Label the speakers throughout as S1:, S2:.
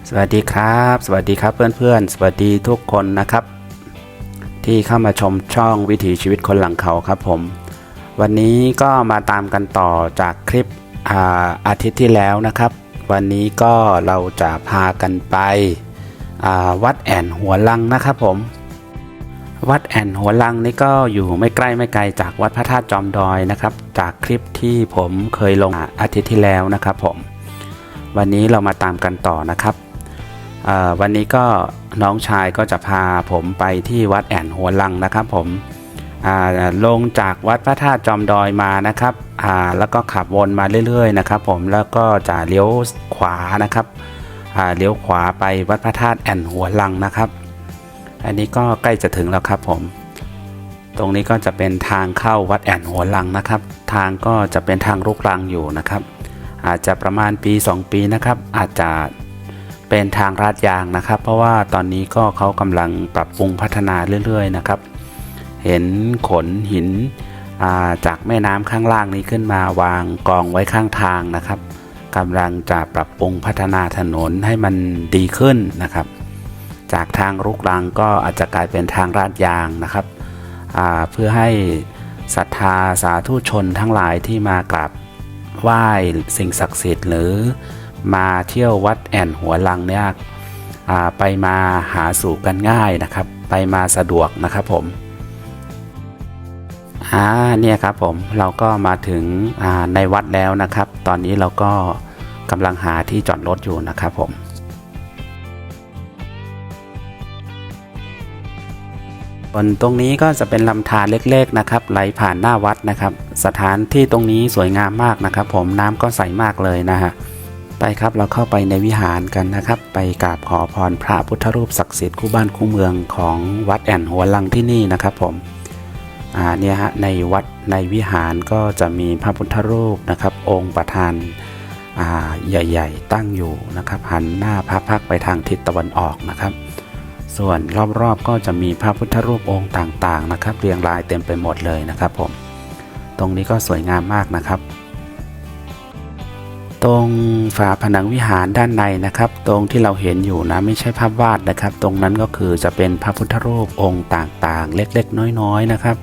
S1: สวัสดีครับสวัสดีครับเพื่อนๆสวัสดีทุกคนนะครับที่เข้ามาชมช่องวิถีชีวิตคนหลังเขาครับผมวันนี้ก็มาตามกันต่อจากคลิปอาทิตย์ที่แล้วนะครับวันนี้ก็เราจะพากันไปวัดแอ่นหัวลังนะครับผมวัดแอ่นหัวลังนี่ก็อยู่ไม่ใกล้ไม่ไกลจากวัดพระธาตุจอมดอยนะครับจากคลิปที่ผมเคยลงอาทิตย์ที่แล้วนะครับผมวันนี้เรามาตามกันต่อนะครับวันนี้ก็น้องชายก็จะพาผมไปที่วัดแอ่นหัวลังนะครับผมลงจากวัดพระธาตุจอมดอยมานะครับแล้วก็ขับวนมาเรื่อยๆนะครับผมแล้วก็จะเลี้ยวขวานะครับเลี้ยวขวาไปวัดพระธาตุแอ่นหัวลังนะครับอันนี้ก็ใกล้จะถึงแล้วครับผมตรงนี้ก็จะเป็นทางเข้าวัดแอ่นหัวลังนะครับทางก็จะเป็นทางรุกรังอยู่นะครับอาจจะประมาณปี2ปีนะครับอาจจะเป็นทางลาดยางนะครับเพราะว่าตอนนี้ก็เขากำลังปรับปรุงพัฒนาเรื่อยๆนะครับเห็นขนหินจากแม่น้ำข้างล่างนี้ขึ้นมาวางกองไว้ข้างทางนะครับกำลังจะปรับปรุงพัฒนาถนนให้มันดีขึ้นนะครับจากทางรุกรังก็อาจจะกลายเป็นทางลาดยางนะครับเพื่อให้ศรัทธาสาธุชนทั้งหลายที่มากราบไหว้สิ่งศักดิ์สิทธิ์หรือมาเที่ยววัดแอ่นหัวลังเนี่ยไปมาหาสู่กันง่ายนะครับไปมาสะดวกนะครับผมเนี่ยครับผมเราก็มาถึงในวัดแล้วนะครับตอนนี้เราก็กำลังหาที่จอดรถอยู่นะครับผมตรงนี้ก็จะเป็นลำธารเล็กๆนะครับไหลผ่านหน้าวัดนะครับสถานที่ตรงนี้สวยงามมากนะครับผมน้ำก็ใสมากเลยนะฮะไปครับเราเข้าไปในวิหารกันนะครับไปกราบขอพรพระพุทธรูปศักดิ์สิทธิ์คู่บ้านคู่เมืองของวัดแอ่นหัวลังที่นี่นะครับผมเนี่ยฮะในวัดในวิหารก็จะมีพระพุทธรูปนะครับองค์ประธานใหญ่ๆตั้งอยู่นะครับหันหน้าพระพักไปทางทิศตะวันออกนะครับส่วนรอบๆก็จะมีพระพุทธรูปองค์ต่างๆนะครับเรียงรายเต็มไปหมดเลยนะครับผมตรงนี้ก็สวยงามมากนะครับตรงฝาผนังวิหารด้านในนะครับตรงที่เราเห็นอยู่นะไม่ใช่ภาพวาดนะครับตรงนั้นก็คือจะเป็นพระพุทธรูปองค์ต่างๆเล็กๆน้อยๆนะครับ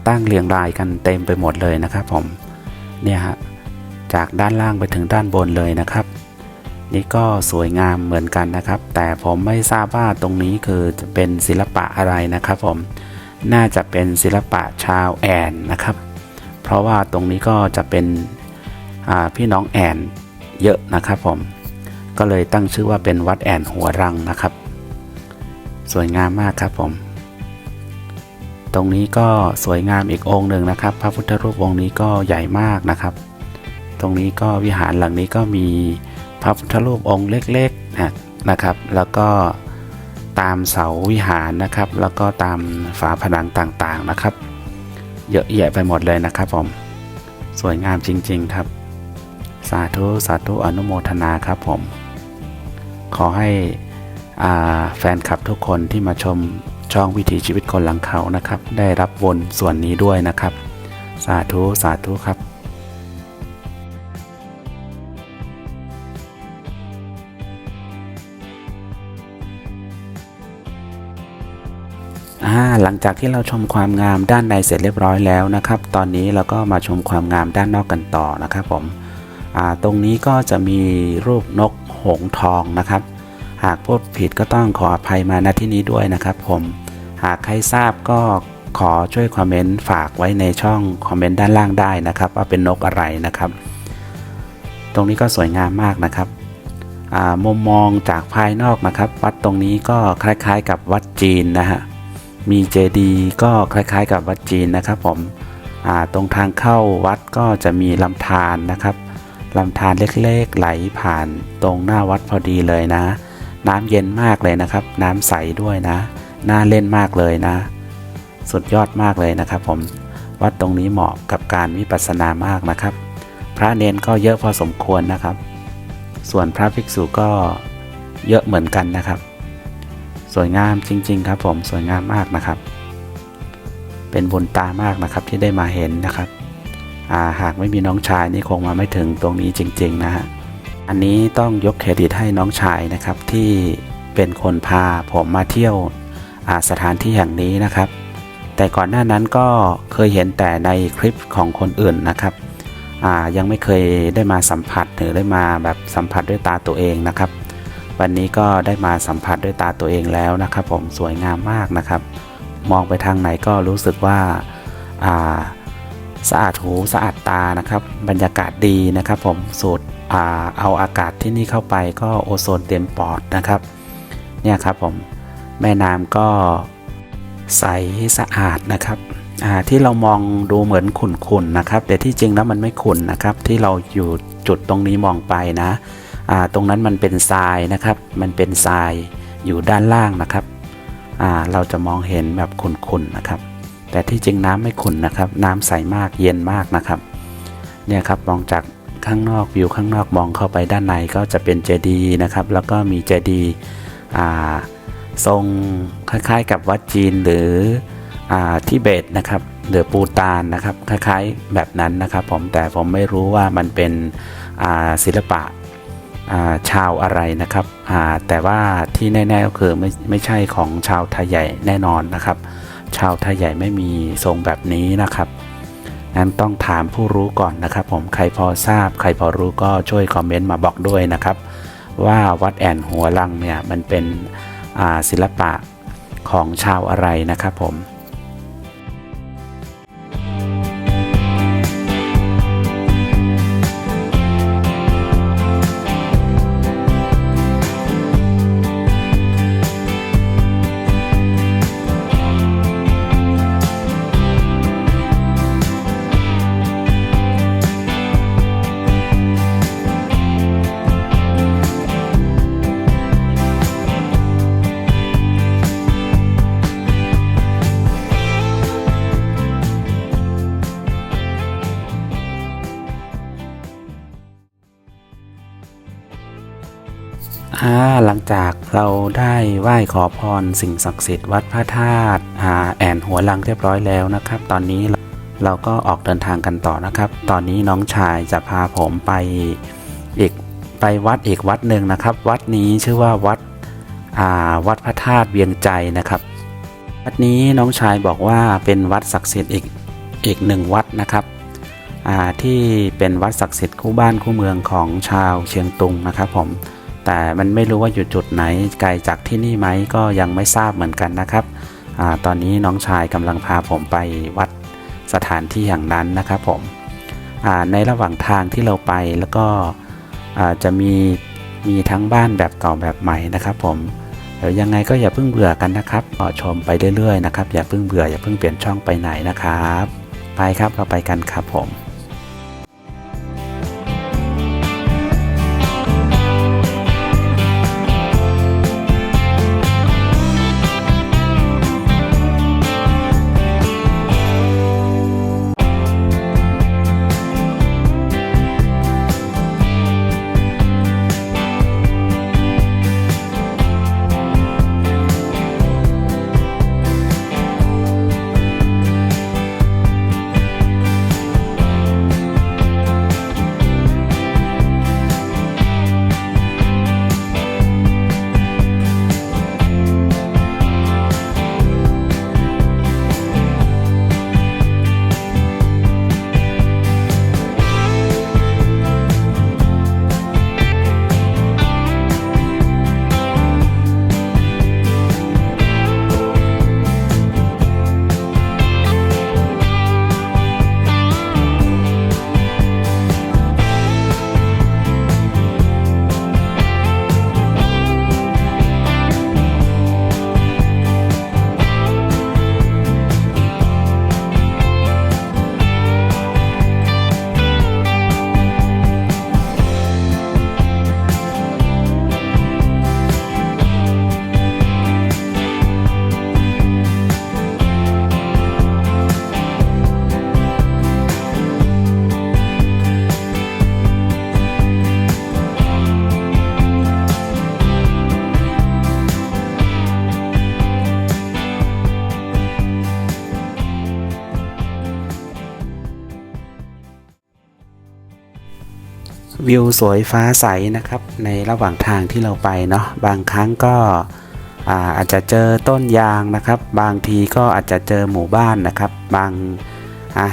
S1: ตั้งเรียงรายกันเต็มไปหมดเลยนะครับผมเนี่ยฮะจากด้านล่างไปถึงด้านบนเลยนะครับนี่ก็สวยงามเหมือนกันนะครับแต่ผมไม่ทราบว่าตรงนี้คือจะเป็นศิลปะอะไรนะครับผมน่าจะเป็นศิลปะชาวแอนนะครับเพราะว่าตรงนี้ก็จะเป็นพี่น้องแอนเยอะนะครับผมก็เลยตั้งชื่อว่าเป็นวัดแอ่นหัวรังนะครับสวยงามมากครับผมตรงนี้ก็สวยงามอีกองค์หนึ่งนะครับพระพุทธรูปองค์นี้ก็ใหญ่มากนะครับตรงนี้ก็วิหารหลังนี้ก็มีพระพุทธรูปองค์เล็กๆนะครับแล้วก็ตามเสาวิหารนะครับแล้วก็ตามฝาผนังต่างๆนะครับเยอะแยะไปหมดเลยนะครับผมสวยงามจริงๆครับสาธุสาธุอนุโมทนาครับผมขอให้แฟนคลับทุกคนที่มาชมช่องวิถีชีวิตคนหลังเขานะครับได้รับบุญส่วนนี้ด้วยนะครับสาธุสาธุครับหลังจากที่เราชมความงามด้านในเสร็จเรียบร้อยแล้วนะครับตอนนี้เราก็มาชมความงามด้านนอกกันต่อนะครับผมตรงนี้ก็จะมีรูปนกหงส์ทองนะครับหากพูดผิดก็ต้องขออภัยมาณที่นี้ด้วยนะครับผมหากใครทราบก็ขอช่วยคอมเมนต์ฝากไว้ในช่องคอมเมนต์ด้านล่างได้นะครับว่าเป็นนกอะไรนะครับตรงนี้ก็สวยงามมากนะครับมุมมองจากภายนอกนะครับวัดตรงนี้ก็คล้ายๆกับวัดจีนนะฮะมีเจดีย์ก็คล้ายๆกับวัดจีนนะครับผมตรงทางเข้าวัดก็จะมีลำธารนะครับลำธารเล็กๆไหลผ่านตรงหน้าวัดพอดีเลยนะน้ำเย็นมากเลยนะครับน้ำใสด้วยนะน่าเล่นมากเลยนะสุดยอดมากเลยนะครับผมวัดตรงนี้เหมาะกับการวิปัสสนามากนะครับพระเนนก็เยอะพอสมควรนะครับส่วนพระภิกษุก็เยอะเหมือนกันนะครับสวยงามจริงๆครับผมสวยงามมากนะครับเป็นบุญตามากนะครับที่ได้มาเห็นนะครับหากไม่มีน้องชายนี่คงมาไม่ถึงตรงนี้จริงๆนะฮะ อันนี้ต้องยกเครดิตให้น้องชายนะครับที่เป็นคนพาผมมาเที่ยวสถานที่แห่งนี้นะครับแต่ก่อนหน้านั้นก็เคยเห็นแต่ในคลิปของคนอื่นนะครับยังไม่เคยได้มาสัมผัสหรือได้มาแบบสัมผัสด้วยตาตัวเองนะครับวันนี้ก็ได้มาสัมผัสด้วยตาตัวเองแล้วนะครับผมสวยงามมากนะครับมองไปทางไหนก็รู้สึกว่าสะอาดหูสะอาดตานะครับบรรยากาศดีนะครับผมสูดเอาอากาศที่นี่เข้าไปก็โอโซนเต็มปอดนะครับเนี่ยครับผมแม่น้ำก็ใสสะอาดนะครับที่เรามองดูเหมือนขุ่นๆนะครับแต่ที่จริงแล้วมันไม่ขุ่นนะครับที่เราอยู่จุดตรงนี้มองไปนะตรงนั้นมันเป็นทรายนะครับมันเป็นทรายอยู่ด้านล่างนะครับเราจะมองเห็นแบบขุ่นๆนะครับแต่ที่จริงน้ำไม่ขุ่นนะครับน้ำใสมากเย็นมากนะครับเนี่ยครับมองจากข้างนอกวิวข้างนอกมองเข้าไปด้านในก็จะเป็นเจดีย์นะครับแล้วก็มีเจดีย์ทรงคล้ายๆกับวัดจีนหรือทิเบตนะครับหรือปูตานนะครับคล้ายๆแบบนั้นนะครับผมแต่ผมไม่รู้ว่ามันเป็นศิลปะชาวอะไรนะครับแต่ว่าที่แน่ๆก็คือไม่ใช่ของชาวไทยใหญ่แน่นอนนะครับชาวไทยใหญ่ไม่มีทรงแบบนี้นะครับนั้นต้องถามผู้รู้ก่อนนะครับผมใครพอทราบใครพอรู้ก็ช่วยคอมเมนต์มาบอกด้วยนะครับว่าวัดแอนหัวลังเนี่ยมันเป็นศิลปะของชาวอะไรนะครับผมหลังจากเราได้ไหว้ขอพรสิ่งศักดิ์สิทธิ์วัดพระธาตุแอนหัวลังเรียบร้อยแล้วนะครับตอนนี้เราก็ออกเดินทางกันต่อนะครับตอนนี้น้องชายจะพาผมไปวัดอีกวัดหนึ่งนะครับวัดนี้ชื่อว่าวัดพระธาตุเวียงใจนะครับวัดนี้น้องชายบอกว่าเป็นวัดศักดิ์สิทธิ์อีกหนึ่งวัดนะครับที่เป็นวัดศักดิ์สิทธิ์คู่บ้านคู่เมืองของชาวเชียงตุงนะครับผมแต่มันไม่รู้ว่าอยู่จุดไหนไกลจากที่นี่ไหมก็ยังไม่ทราบเหมือนกันนะครับตอนนี้น้องชายกำลังพาผมไปวัดสถานที่แห่งนั้นนะครับผมในระหว่างทางที่เราไปแล้วก็จะมีทั้งบ้านแบบเก่าแบบใหม่นะครับผมเดี๋ยวยังไงก็อย่าเพิ่งเบื่อกันนะครับชมไปเรื่อยๆนะครับอย่าเพิ่งเบื่ออย่าเพิ่งเปลี่ยนช่องไปไหนนะครับไปครับเราไปกันครับผม วิวสวยฟ้าใสนะครับในระหว่างทางที่เราไปเนาะบางครั้งก็อาจจะเจอต้นยางนะครับบางทีก็อาจจะเจอหมู่บ้านนะครับบาง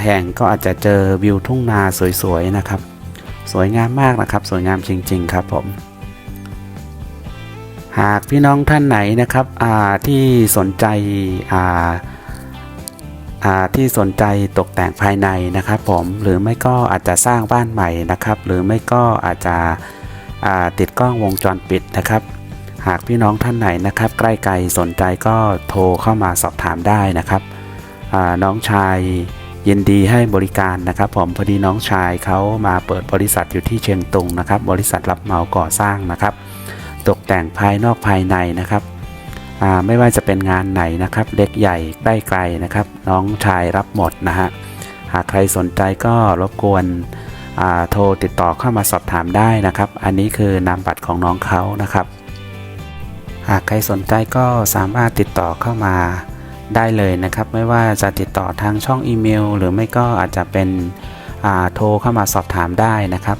S1: แห่งก็อาจจะเจอวิวทุ่งนาสวยๆนะครับสวยงามมากนะครับสวยงามจริงๆครับผมหากพี่น้องท่านไหนนะครับที่สนใจตกแต่งภายในนะครับผมหรือไม่ก็อาจจะสร้างบ้านใหม่นะครับหรือไม่ก็อาจจะติดกล้องวงจรปิดนะครับหากพี่น้องท่านไหนนะครับใกล้ไกลสนใจก็โทรเข้ามาสอบถามได้นะครับน้องชายยินดีให้บริการนะครับผมพอดีน้องชายเขามาเปิดบริษัทอยู่ที่เชียงตุงนะครับบริษัทรับเหมาก่อสร้างนะครับตกแต่งภายนอกภายในนะครับไม่ว่าจะเป็นงานไหนนะครับเล็กใหญ่ใกล้ไกลนะครับน้องชายรับหมดนะฮะหากใครสนใจก็รบกวนโทรติดต่อเข้ามาสอบถามได้นะครับอันนี้คือนามบัตรของน้องเขานะครับหากใครสนใจก็สามารถติดต่อเข้ามาได้เลยนะครับไม่ว่าจะติดต่อทางช่องอีเมลหรือไม่ก็อาจจะเป็นโทรเข้ามาสอบถามได้นะครับ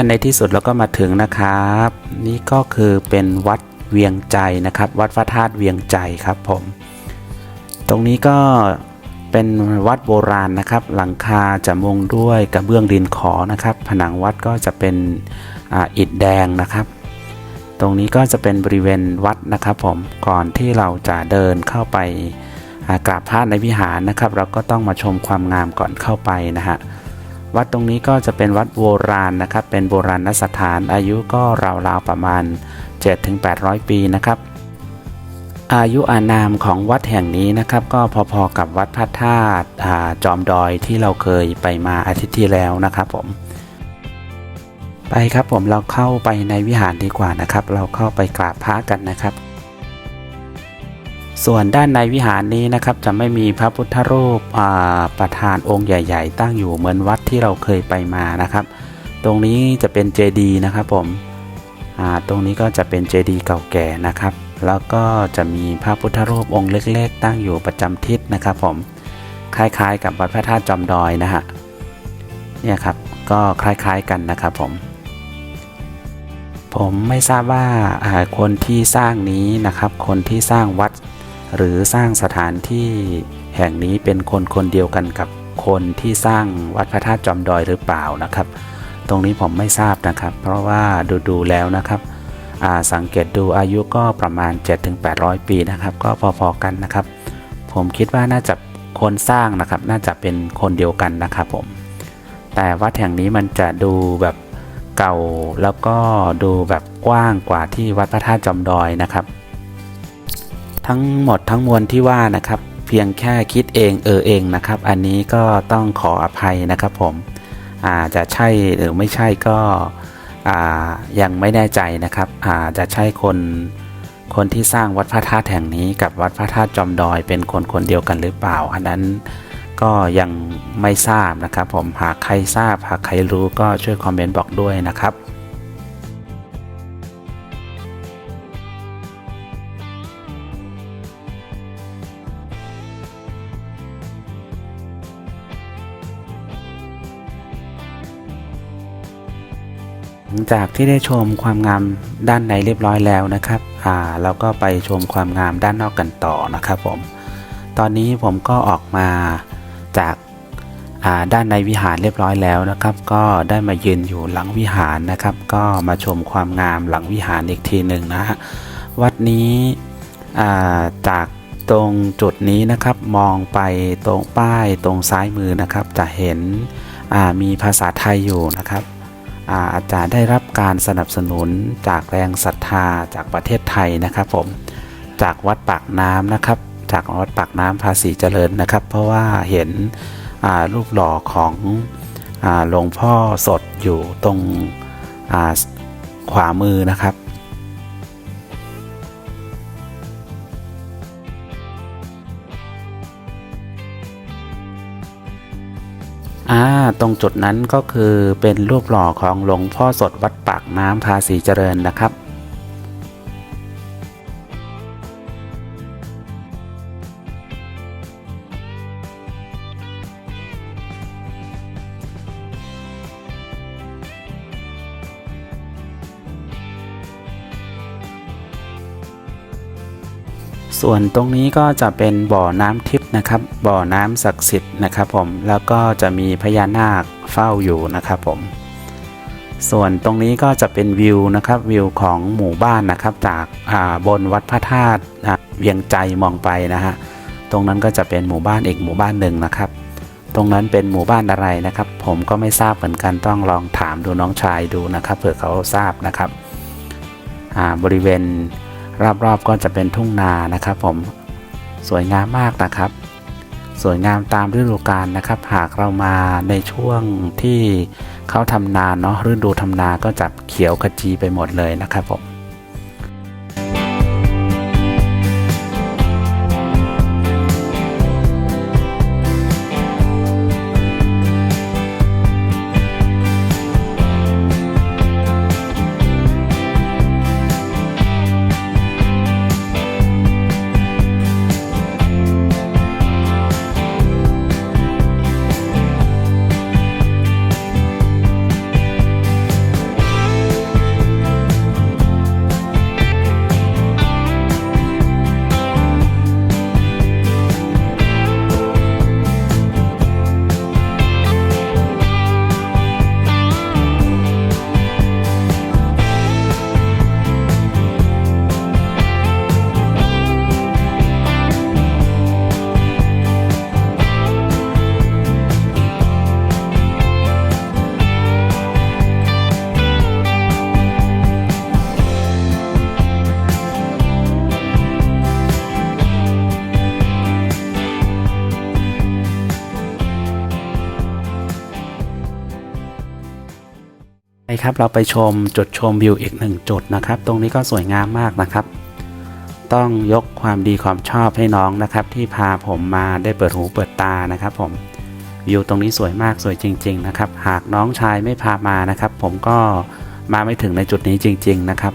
S1: ในที่สุดเราก็มาถึงนะครับนี่ก็คือเป็นวัดเวียงใจนะครับวัดพระธาตุเวียงใจครับผมตรงนี้ก็เป็นวัดโบราณนะครับหลังคาจะมุงด้วยกระเบื้องดินขอนะครับผนังวัดก็จะเป็นอิฐแดงนะครับตรงนี้ก็จะเป็นบริเวณวัดนะครับผมก่อนที่เราจะเดินเข้าไปกราบพระในวิหารนะครับเราก็ต้องมาชมความงามก่อนเข้าไปนะฮะวัดตรงนี้ก็จะเป็นวัดโบราณนะครับเป็นโบราณสถานอายุก็ราวๆประมาณ 7-800 ปีนะครับอายุอานามของวัดแห่งนี้นะครับก็พอๆกับวัดพระธาตุจอมดอยที่เราเคยไปมาอาทิตย์ที่แล้วนะครับผมไปครับผมเราเข้าไปในวิหารดีกว่านะครับเราเข้าไปกราบพระกันนะครับส่วนด้านในวิหารนี้นะครับจะไม่มีพระพุทธรูปประธานองค์ใหญ่ๆตั้งอยู่เหมือนวัดที่เราเคยไปมานะครับตรงนี้จะเป็นเจดีย์นะครับผมตรงนี้ก็จะเป็นเจดีย์เก่าแก่นะครับแล้วก็จะมีพระพุทธรูปองค์เล็กๆตั้งอยู่ประจำทิศนะครับผมคล้ายๆกับวัดพระธาตุจอมดอยนะฮะเนี่ยครับก็คล้ายๆกันนะครับผมไม่ทราบว่าคนที่สร้างนี้นะครับคนที่สร้างวัดหรือสร้างสถานที่แห่งนี้เป็นคนเดียวกันกับคนที่สร้างวัดพระธาตุจอมดอยหรือเปล่านะครับตรงนี้ผมไม่ทราบนะครับเพราะว่าดูแล้วนะครับสังเกตดูอายุก็ประมาณ 7-800 ปีนะครับก็พอๆกันนะครับผมคิดว่าน่าจะคนสร้างนะครับน่าจะเป็นคนเดียวกันนะครับผมแต่วัดแห่งนี้มันจะดูแบบเก่าแล้วก็ดูแบบกว้างกว่าที่วัดพระธาตุจอมดอยนะครับทั้งหมดทั้งมวลที่ว่านะครับเพียงแค่คิดเองเองนะครับอันนี้ก็ต้องขออภัยนะครับผมจะใช่หรือไม่ใช่ก็ยังไม่แน่ใจนะครับจะใช่คนที่สร้างวัดพระธาตุแห่งนี้กับวัดพระธาตุจอมดอยเป็นคนเดียวกันหรือเปล่าอันนั้นก็ยังไม่ทราบนะครับผมหากใครทราบหากใครรู้ก็ช่วยคอมเมนต์บอกด้วยนะครับหลังจากที่ได้ชมความงามด้านในเรียบร้อยแล้วนะครับเราก็ไปชมความงามด้านนอกกันต่อนะครับผมตอนนี้ผมก็ออกมาจากด้านในวิหารเรียบร้อยแล้วนะครับก็ได้มายืนอยู่หลังวิหารนะครับก็มาชมความงามหลังวิหารอีกทีหนึ่งนะฮะวัดนี้จากตรงจุดนี้นะครับมองไปตรงป้ายตรงซ้ายมือนะครับจะเห็นมีภาษาไทยอยู่นะครับอาจารย์ได้รับการสนับสนุนจากแรงศรัทธาจากประเทศไทยนะครับผมจากวัดปากน้ำนะครับจากวัดปากน้ำภาษีเจริญนะครับเพราะว่าเห็นรูปหล่อของหลวงพ่อสดอยู่ตรงขวามือนะครับตรงจุดนั้นก็คือเป็นรูปหล่อของหลวงพ่อสดวัดปากน้ำภาษีเจริญนะครับ ส่วนตรงนี้ก็จะเป็นบ่อน้ำทิพย์นะครับบ่อน้ำศักดิ์สิทธิ์นะครับผมแล้วก็จะมีพญานาคเฝ้าอยู่นะครับผมส่วนตรงนี้ก็จะเป็นวิวนะครับวิวของหมู่บ้านนะครับจากบนวัดพระธาตุเวียงใจมองไปนะฮะตรงนั้นก็จะเป็นหมู่บ้านอีกหมู่บ้านหนึ่งนะครับตรงนั้นเป็นหมู่บ้านอะไรนะครับผมก็ไม่ทราบเหมือนกันต้องลองถามดูน้องชายดูนะครับเผื่อเขาทราบนะครับบริเวณรอบๆก็จะเป็นทุ่งนานะครับผมสวยงามมากนะครับสวยงามตามฤดูกาลนะครับหากเรามาในช่วงที่เขาทำนาเนาะฤดูทำนาก็จะเขียวขจีไปหมดเลยนะครับผม ครับเราไปชมจุดชมวิวอีกหนึ่งจุดนะครับตรงนี้ก็สวยงามมากนะครับต้องยกความดีความชอบให้น้องนะครับที่พาผมมาได้เปิดหูเปิดตานะครับผมวิวตรงนี้สวยมากสวยจริงๆนะครับหากน้องชายไม่พามานะครับผมก็มาไม่ถึงในจุดนี้จริงๆนะครับ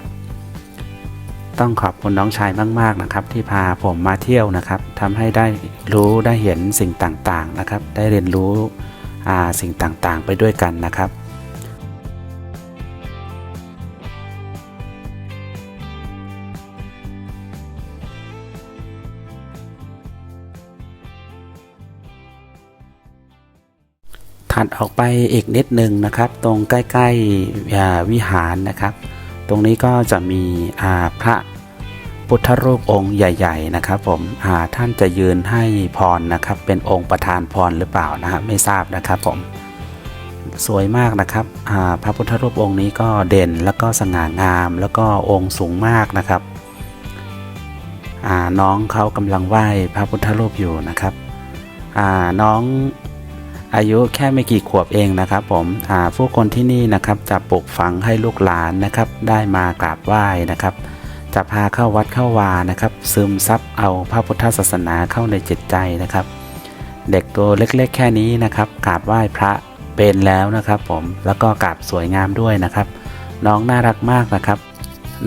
S1: ต้องขอบคุณน้องชายมากๆนะครับที่พาผมมาเที่ยวนะครับทำให้ได้รู้ได้เห็นสิ่งต่างๆนะครับได้เรียนรู้สิ่งต่างๆไปด้วยกันนะครับถัดออกไปอีกนิดนึงนะครับตรงใกล้ๆวิหารนะครับตรงนี้ก็จะมีพระพุทธรูปองค์ใหญ่ๆนะครับผมท่านจะยืนให้พรนะครับเป็นองค์ประธานพรหรือเปล่านะฮะไม่ทราบนะครับผมสวยมากนะครับพระพุทธรูปองค์นี้ก็เด่นแล้วก็สง่างามแล้วก็องค์สูงมากนะครับน้องเขากำลังไหว้พระพุทธรูปอยู่นะครับน้องอายุแค่ไม่กี่ขวบเองนะครับผมผู้คนที่นี่นะครับจะปลูกฝังให้ลูกหลานนะครับได้มากราบไหว้นะครับจะพาเข้าวัดเข้าวานะครับซึมซับเอาพระพุทธศาสนาเข้าในจิตใจนะครับเด็กตัวเล็กๆแค่นี้นะครับกราบไหว้พระเป็นแล้วนะครับผมแล้วก็กราบสวยงามด้วยนะครับน้องน่ารักมากนะครับ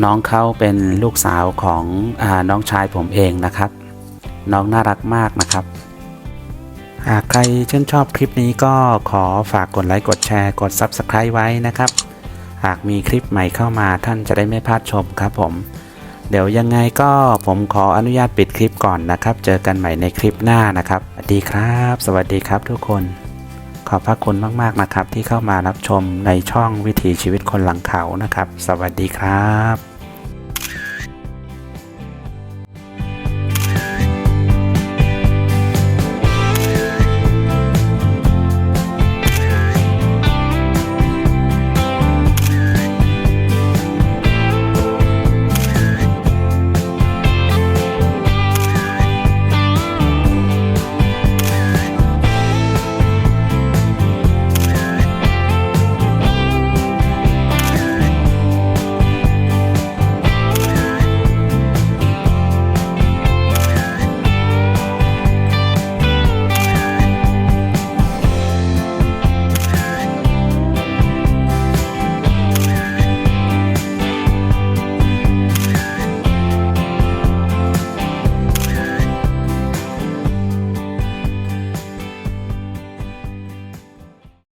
S1: น้องเขาเป็นลูกสาวของน้องชายผมเองนะครับน้องน่ารักมากนะครับหากใครชื่นชอบคลิปนี้ก็ขอฝากกดไลค์กดแชร์กด Subscribe ไว้นะครับหากมีคลิปใหม่เข้ามาท่านจะได้ไม่พลาดชมครับผมเดี๋ยวยังไงก็ผมขออนุญาตปิดคลิปก่อนนะครับเจอกันใหม่ในคลิปหน้านะครับสวัสดีครับสวัสดีครับทุกคนขอบพระคุณมากๆนะครับที่เข้ามารับชมในช่องวิถีชีวิตคนหลังเขานะครับสวัสดีครับ